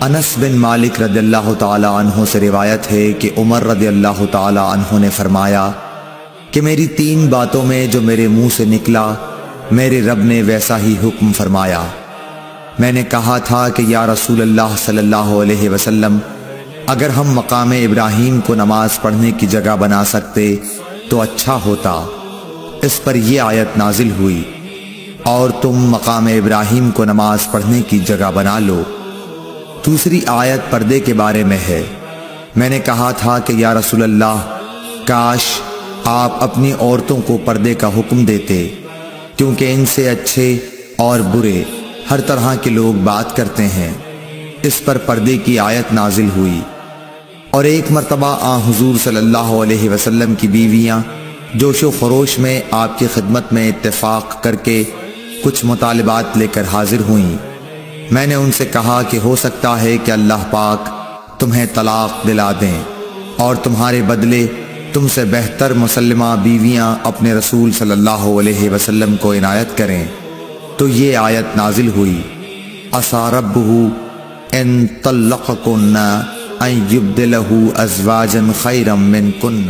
انس بن مالک رضی اللہ تعالی عنہ سے روایت ہے کہ عمر رضی اللہ تعالی عنہ نے فرمایا کہ میری 3 باتوں میں جو میرے منہ سے نکلا میرے رب نے ویسا ہی حکم فرمایا۔ میں نے کہا تھا کہ یا رسول اللہ صلی اللہ علیہ وسلم، اگر ہم مقام ابراہیم کو نماز پڑھنے کی جگہ بنا سکتے تو اچھا ہوتا۔ اس پر یہ آیت نازل ہوئی، اور تم مقام ابراہیم کو نماز پڑھنے کی جگہ بنا لو۔ دوسری آیت پردے کے بارے میں ہے۔ میں نے کہا تھا کہ یا رسول اللہ، کاش آپ اپنی عورتوں کو پردے کا حکم دیتے، کیونکہ ان سے اچھے اور برے ہر طرح کے لوگ بات کرتے ہیں۔ اس پر پردے کی آیت نازل ہوئی۔ اور ایک مرتبہ حضور صلی اللہ علیہ وسلم کی بیویاں جوش و خروش میں آپ کی خدمت میں اتفاق کر کے کچھ مطالبات لے کر حاضر ہوئیں۔ میں نے ان سے کہا کہ ہو سکتا ہے کہ اللہ پاک تمہیں طلاق دلا دیں اور تمہارے بدلے تم سے بہتر مسلمہ بیویاں اپنے رسول صلی اللہ علیہ وسلم کو عنایت کریں، تو یہ آیت نازل ہوئی، عَسَىٰ رَبُّهُ إِن طَلَّقَكُنَّ أَن يُبْدِلَهُ أَزْوَاجًا خَيْرًا مِّنكُنَّ۔